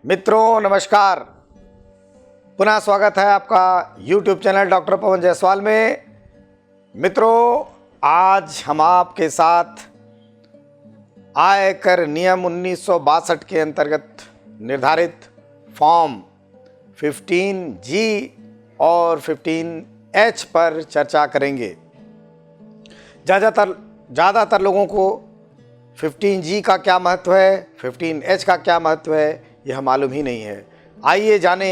मित्रों नमस्कार। पुनः स्वागत है आपका YouTube channel doctor Pawan Jaiswal में। मित्रों, आज हम आपके साथ आयकर नियम 1962 के अंतर्गत निर्धारित फॉर्म 15G और 15H पर चर्चा करेंगे। ज़्यादातर लोगों को 15G का क्या महत्व है, 15H का क्या महत्व है, यह मालूम ही नहीं है। आइए जाने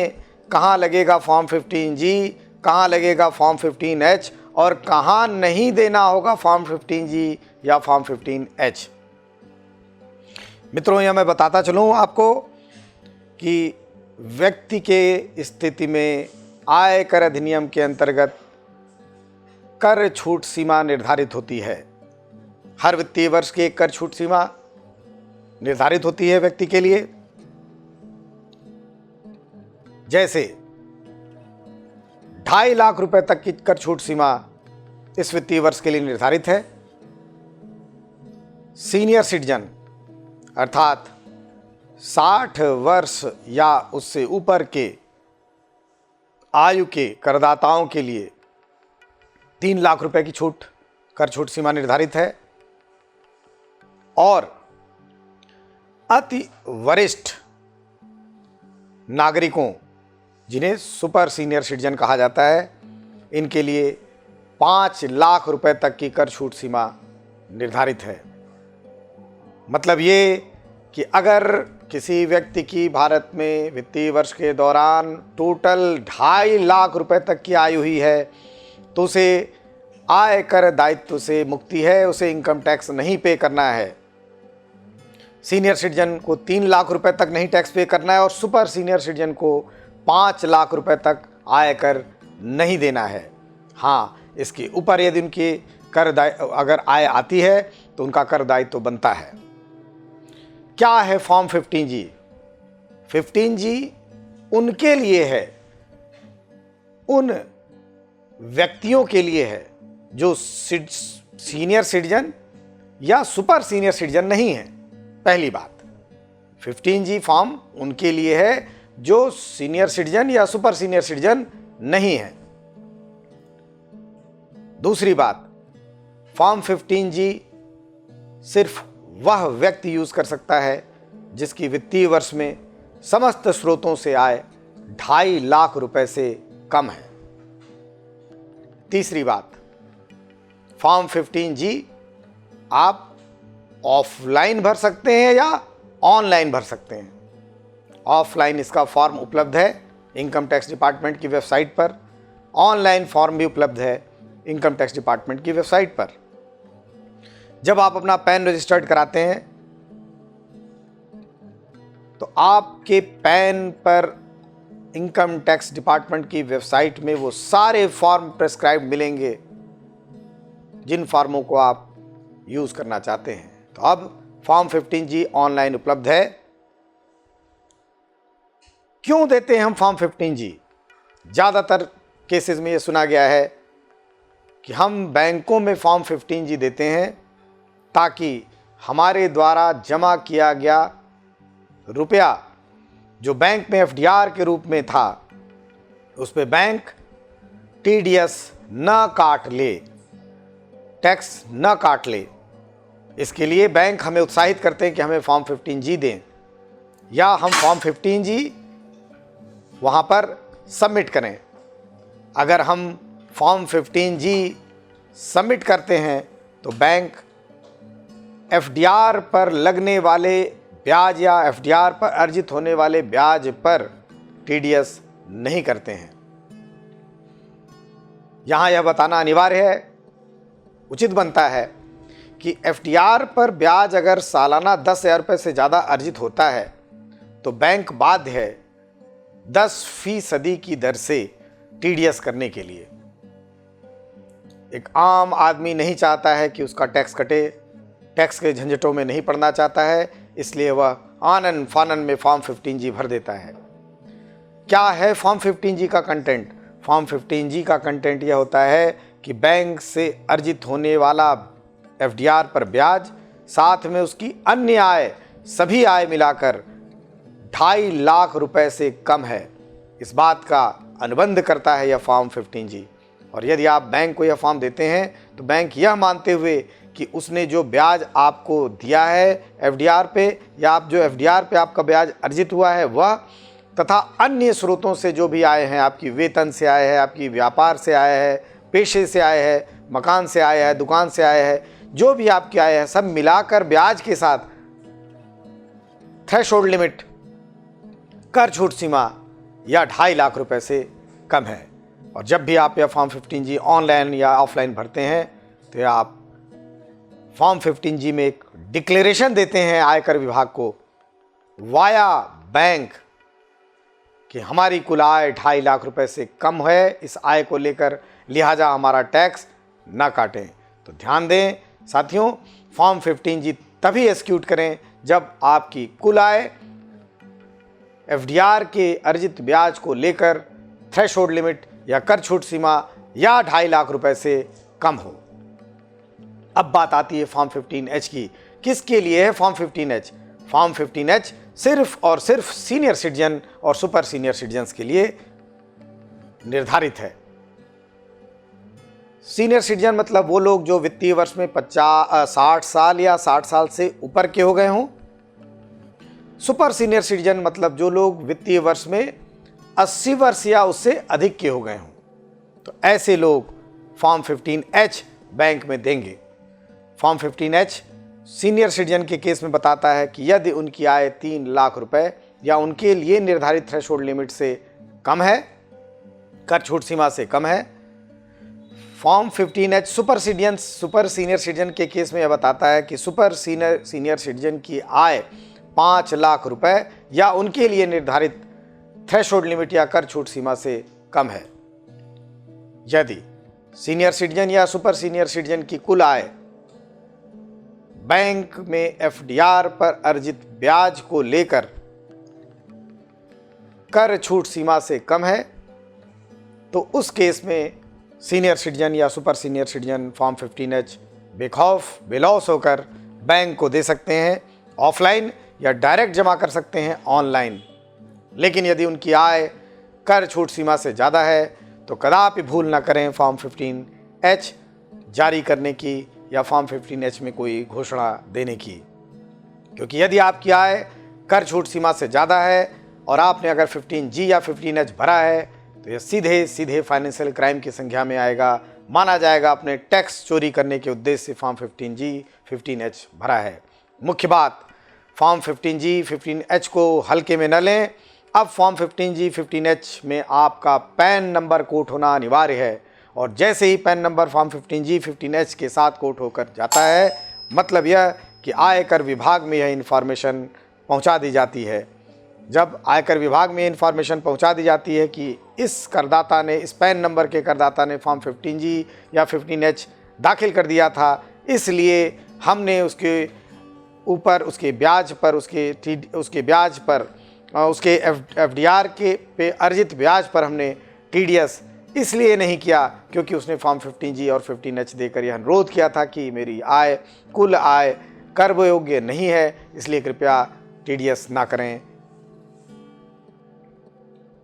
कहाँ लगेगा फॉर्म 15G, कहाँ लगेगा फॉर्म 15H और कहाँ नहीं देना होगा फॉर्म 15G या फॉर्म 15H। मित्रों, यह मैं बताता चलूँ आपको कि व्यक्ति के स्थिति में आयकर अधिनियम के अंतर्गत कर छूट सीमा निर्धारित होती है। हर वित्तीय वर्ष की एक कर छूट सीमा निर्धारित होती है व्यक्ति के लिए। जैसे 2.5 लाख रुपए तक की कर छूट सीमा इस वित्तीय वर्ष के लिए निर्धारित है। सीनियर सिटीजन अर्थात 60 वर्ष या उससे ऊपर के आयु के करदाताओं के लिए 3 लाख रुपए की छूट कर छूट सीमा निर्धारित है। और अति वरिष्ठ नागरिकों, जिन्हें सुपर सीनियर सिटीजन कहा जाता है, इनके लिए 5 लाख रुपए तक की कर छूट सीमा निर्धारित है। मतलब ये कि अगर किसी व्यक्ति की भारत में वित्तीय वर्ष के दौरान टोटल 2.5 लाख रुपए तक की आयु हुई है तो उसे आयकर दायित्व से मुक्ति है, उसे इनकम टैक्स नहीं पे करना है। सीनियर सिटीजन को 3 लाख रुपए तक नहीं टैक्स पे करना है और सुपर सीनियर सिटीजन को 5 लाख रुपए तक आयकर नहीं देना है। हाँ, इसके ऊपर यदि उनकी अगर आय आती है तो उनका कर दायित्व तो बनता है। क्या है फॉर्म 15G? 15G उनके लिए है, उन व्यक्तियों के लिए है जो सीनियर सिटीजन या सुपर सीनियर सिटीजन नहीं है। पहली बात, 15G फॉर्म उनके लिए है जो सीनियर सिटीजन या सुपर सीनियर सिटीजन नहीं है। दूसरी बात, फॉर्म 15G सिर्फ वह व्यक्ति यूज कर सकता है जिसकी वित्तीय वर्ष में समस्त स्रोतों से आय 2.5 लाख रुपए से कम है। तीसरी बात, फॉर्म 15G आप ऑफलाइन भर सकते हैं या ऑनलाइन भर सकते हैं। ऑफलाइन इसका फॉर्म उपलब्ध है इनकम टैक्स डिपार्टमेंट की वेबसाइट पर, ऑनलाइन फॉर्म भी उपलब्ध है इनकम टैक्स डिपार्टमेंट की वेबसाइट पर। जब आप अपना पैन रजिस्टर्ड कराते हैं तो आपके पैन पर इनकम टैक्स डिपार्टमेंट की वेबसाइट में वो सारे फॉर्म प्रेस्क्राइब मिलेंगे जिन फॉर्मों को आप यूज करना चाहते हैं। तो अब फॉर्म 15G ऑनलाइन उपलब्ध है। क्यों देते हैं हम फॉर्म 15G? ज़्यादातर केसेस में यह सुना गया है कि हम बैंकों में फॉर्म 15G देते हैं ताकि हमारे द्वारा जमा किया गया रुपया जो बैंक में FDR के रूप में था उस पर बैंक TDS न काट ले, टैक्स न काट ले। इसके लिए बैंक हमें उत्साहित करते हैं कि हमें फॉर्म 15G दें या हम फॉर्म 15G वहाँ पर सबमिट करें। अगर हम फॉर्म 15G सबमिट करते हैं तो बैंक FDR पर लगने वाले ब्याज या FDR पर अर्जित होने वाले ब्याज पर TDS नहीं करते हैं। यहाँ यह बताना अनिवार्य है, उचित बनता है कि FDR पर ब्याज अगर सालाना 10,000 रुपये से ज़्यादा अर्जित होता है तो बैंक बाध्य है 10% की दर से TDS करने के लिए। एक आम आदमी नहीं चाहता है कि उसका टैक्स कटे, टैक्स के झंझटों में नहीं पड़ना चाहता है, इसलिए वह आनन फानन में फॉर्म 15G भर देता है। क्या है फॉर्म 15G का कंटेंट? फॉर्म 15G का कंटेंट यह होता है कि बैंक से अर्जित होने वाला FDR पर ब्याज, साथ में उसकी अन्य आय, सभी आय मिलाकर 2.5 लाख रुपए से कम है। इस बात का अनुबंध करता है यह फॉर्म 15G। और यदि आप बैंक को यह फॉर्म देते हैं तो बैंक यह मानते हुए कि उसने जो ब्याज आपको दिया है एफडीआर पे, या आप जो एफडीआर पे आपका ब्याज अर्जित हुआ है वह, तथा अन्य स्रोतों से जो भी आए हैं, आपकी वेतन से आए हैं, आपकी व्यापार से आए हैं, पेशे से आए हैं, मकान से आए हैं, दुकान से आए हैं, जो भी आपके आए हैं, सब मिलाकर ब्याज के साथ थ्रेशोल्ड लिमिट, कर छूट सीमा या 2.5 लाख रुपए से कम है। और जब भी आप यह फॉर्म 15G ऑनलाइन या ऑफलाइन भरते हैं तो आप फॉर्म 15G में एक डिक्लेरेशन देते हैं आयकर विभाग को वाया बैंक कि हमारी कुल आय 2.5 लाख रुपए से कम है, इस आय को लेकर लिहाजा हमारा टैक्स ना काटें। तो ध्यान दें साथियों, फॉर्म 15G तभी एग्जीक्यूट करें जब आपकी कुल आय एफडीआर के अर्जित ब्याज को लेकर थ्रेशोल्ड लिमिट या कर छूट सीमा या 2.5 लाख रुपए से कम हो। अब बात आती है फॉर्म 15H की। किसके लिए है फॉर्म 15H? फॉर्म 15H सिर्फ और सिर्फ सीनियर सिटीजन और सुपर सीनियर सिटीजन्स के लिए निर्धारित है। सीनियर सिटीजन मतलब वो लोग जो वित्तीय वर्ष में 60 साल या 60 साल से ऊपर के हो गए हों। सुपर सीनियर सिटीजन मतलब जो लोग वित्तीय वर्ष में 80 वर्ष या उससे अधिक के हो गए हों। तो ऐसे लोग फॉर्म 15H बैंक में देंगे। फॉर्म 15H सीनियर सिटीजन के केस में बताता है कि यदि उनकी आय 3 लाख रुपए या उनके लिए निर्धारित थ्रेशोल्ड लिमिट से कम है, कर छूट सीमा से कम है। Form 15H super senior citizen के केस में यह बताता है कि सुपर सीनियर सिटीजन की आय 5 लाख रुपए या उनके लिए निर्धारित थ्रेशोल्ड लिमिट या कर छूट सीमा से कम है। यदि सीनियर सिटीजन या सुपर सीनियर सिटीजन की कुल आय बैंक में एफडीआर पर अर्जित ब्याज को लेकर कर छूट सीमा से कम है तो उस केस में सीनियर सिटीजन या super senior citizen form 15H बेखौफ बेलौस होकर बैंक को दे सकते हैं, ऑफलाइन या डायरेक्ट जमा कर सकते हैं ऑनलाइन। लेकिन यदि उनकी आय कर छूट सीमा से ज़्यादा है तो कदापि भूल ना करें फॉर्म 15H जारी करने की या फॉर्म 15H में कोई घोषणा देने की, क्योंकि यदि आपकी आय कर छूट सीमा से ज़्यादा है और आपने अगर 15G या 15H भरा है तो यह सीधे सीधे फाइनेंशियल क्राइम की संख्या में आएगा, माना जाएगा अपने टैक्स चोरी करने के उद्देश्य से फॉर्म 15G 15H भरा है। मुख्य बात, फॉर्म 15G 15H को हल्के में न लें। अब फॉर्म 15G 15H में आपका पैन नंबर कोट होना अनिवार्य है और जैसे ही pan number form 15G 15H के साथ कोट होकर जाता है, मतलब यह कि आयकर विभाग में यह इन्फॉर्मेशन पहुंचा दी जाती है। जब आयकर विभाग में इन्फॉर्मेशन पहुंचा दी जाती है कि इस करदाता ने, इस पैन नंबर के करदाता ने फॉर्म 15G या 15H दाखिल कर दिया था, इसलिए हमने उसके ऊपर उसके ब्याज पर उसके एफडीआर के पे अर्जित ब्याज पर हमने टीडीएस इसलिए नहीं किया क्योंकि उसने फॉर्म 15G और 15H देकर यह अनुरोध किया था कि मेरी आय, कुल आय कर योग्य नहीं है, इसलिए कृपया टीडीएस ना करें।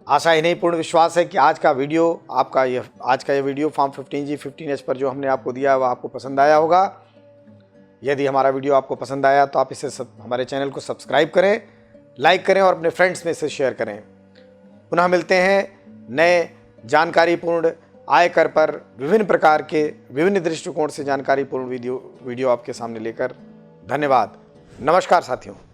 आशा ही नहीं पूर्ण विश्वास है कि आज का ये वीडियो फॉर्म 15G 15H पर जो हमने आपको दिया वह आपको पसंद आया होगा। यदि हमारा वीडियो आपको पसंद आया तो आप हमारे चैनल को सब्सक्राइब करें, लाइक करें और अपने फ्रेंड्स में से शेयर करें। पुनः मिलते हैं नए जानकारीपूर्ण आयकर पर विभिन्न प्रकार के विभिन्न दृष्टिकोण से जानकारीपूर्ण वीडियो आपके सामने लेकर। धन्यवाद। नमस्कार साथियों।